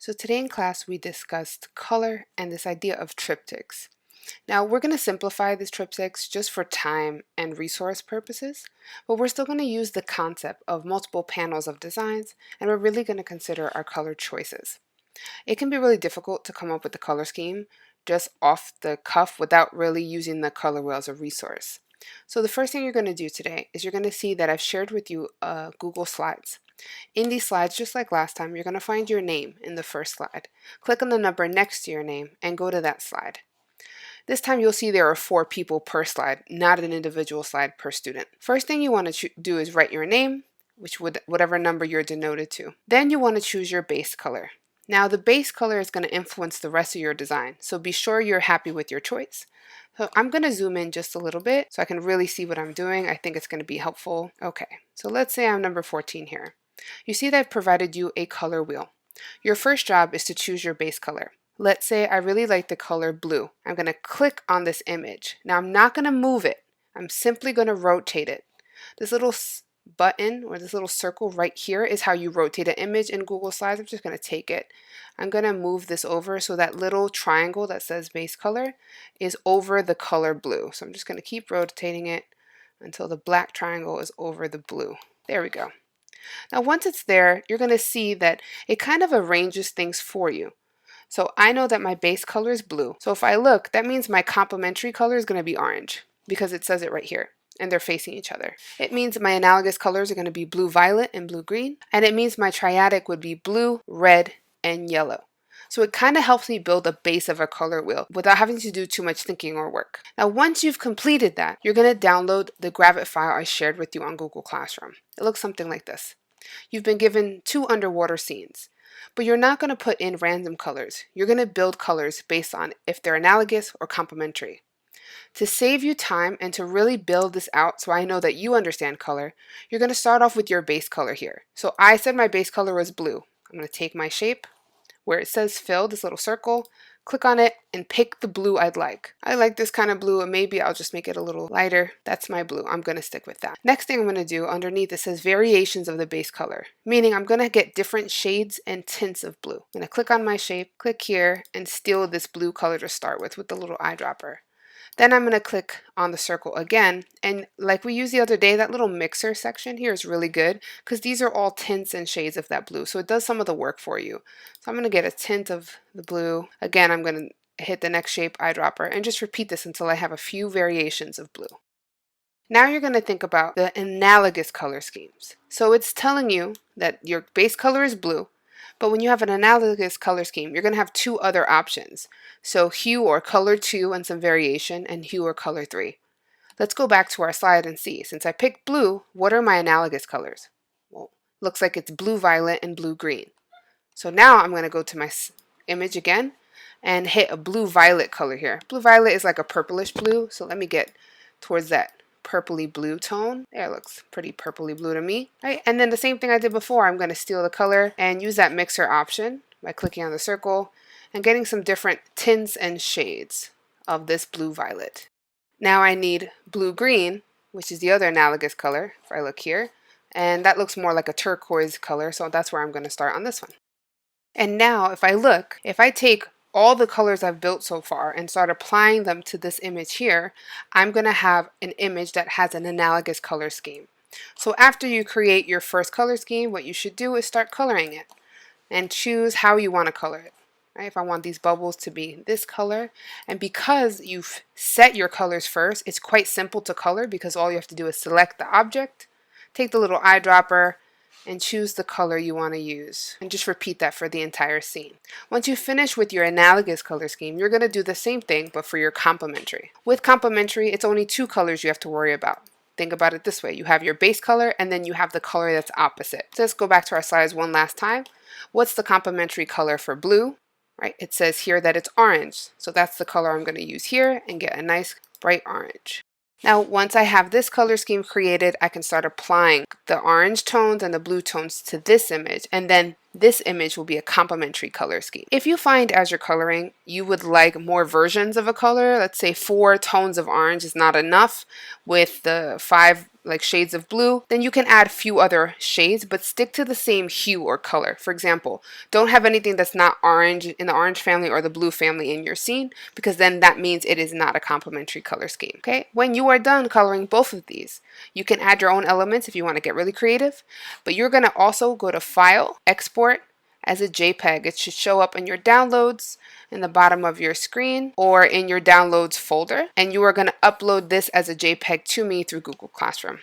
So today in class we discussed color and this idea of triptychs. Now we're going to simplify these triptychs just for time and resource purposes, but we're still going to use the concept of multiple panels of designs, and we're really going to consider our color choices. It can be really difficult to come up with the color scheme just off the cuff without really using the color wheel as a resource. So the first thing you're going to do today is you're going to see that I've shared with you Google Slides. In these slides, just like last time, you're going to find your name in the first slide. Click on the number next to your name and go to that slide. This time you'll see there are 4 people per slide, not an individual slide per student. First thing you want to do is write your name, whatever number you're denoted to. Then you want to choose your base color. Now the base color is going to influence the rest of your design, so be sure you're happy with your choice. So I'm going to zoom in just a little bit so I can really see what I'm doing. I think it's going to be helpful. Okay, so let's say I'm number 14 here. You see that I've provided you a color wheel. Your first job is to choose your base color. Let's say I really like the color blue. I'm going to click on this image. Now I'm not going to move it. I'm simply going to rotate it. This little button or this little circle right here is how you rotate an image in Google Slides. I'm just going to take it. I'm going to move this over so that little triangle that says base color is over the color blue. So I'm just going to keep rotating it until the black triangle is over the blue. There we go. Now once it's there, you're going to see that it kind of arranges things for you. So I know that my base color is blue. So if I look, that means my complementary color is going to be orange because it says it right here and they're facing each other. It means my analogous colors are going to be blue violet and blue green, and it means my triadic would be blue, red, and yellow. So it kind of helps me build a base of a color wheel without having to do too much thinking or work. Now once you've completed that, you're going to download the Gravit file I shared with you on Google Classroom. It looks something like this. You've been given 2 underwater scenes, but you're not going to put in random colors. You're going to build colors based on if they're analogous or complementary. To save you time and to really build this out so I know that you understand color, you're going to start off with your base color here. So I said my base color was blue. I'm going to take my shape where it says fill, this little circle, click on it and pick the blue I'd like. I like this kind of blue, and maybe I'll just make it a little lighter. That's my blue. I'm going to stick with that. Next thing I'm going to do, underneath it says variations of the base color, meaning I'm going to get different shades and tints of blue. I'm going to click on my shape, click here, and steal this blue color to start with the little eyedropper. Then I'm going to click on the circle again, and like we used the other day, that little mixer section here is really good because these are all tints and shades of that blue, so it does some of the work for you. So I'm going to get a tint of the blue. Again, I'm going to hit the next shape eyedropper and just repeat this until I have a few variations of blue. Now you're going to think about the analogous color schemes. So it's telling you that your base color is blue, but when you have an analogous color scheme, you're going to have 2 other options. So hue or color 2 and some variation, and hue or color 3. Let's go back to our slide and see. Since I picked blue, what are my analogous colors? Well, looks like it's blue violet and blue green. So now I'm going to go to my image again and hit a blue violet color here. Blue violet is like a purplish blue, so let me get towards that purpley blue tone. There, it looks pretty purpley blue to me. Right? And then the same thing I did before, I'm going to steal the color and use that mixer option by clicking on the circle and getting some different tints and shades of this blue violet. Now I need blue green, which is the other analogous color if I look here, and that looks more like a turquoise color, so that's where I'm going to start on this one. And now if I look, if I take all the colors I've built so far and start applying them to this image here, I'm going to have an image that has an analogous color scheme. So after you create your first color scheme, what you should do is start coloring it and choose how you want to color it. Right? If I want these bubbles to be this color, and because you've set your colors first, it's quite simple to color because all you have to do is select the object, take the little eyedropper, and choose the color you want to use, and just repeat that for the entire scene. Once you finish with your analogous color scheme, you're going to do the same thing but for your complementary. With complementary, it's only 2 colors you have to worry about. Think about it this way. You have your base color and then you have the color that's opposite. So let's go back to our slides one last time. What's the complementary color for blue? Right? It says here that it's orange. So that's the color I'm going to use here and get a nice bright orange. Now, once I have this color scheme created, I can start applying the orange tones and the blue tones to this image, and then this image will be a complementary color scheme. If you find as you're coloring, you would like more versions of a color, let's say 4 tones of orange is not enough with the 5 like shades of blue, then you can add a few other shades, but stick to the same hue or color. For example, don't have anything that's not orange in the orange family or the blue family in your scene, because then that means it is not a complementary color scheme. Okay, when you are done coloring both of these, you can add your own elements if you want to get really creative, but you're going to also go to File, Export as a JPEG. It should show up in your downloads in the bottom of your screen or in your downloads folder, and you are going to upload this as a JPEG to me through Google Classroom.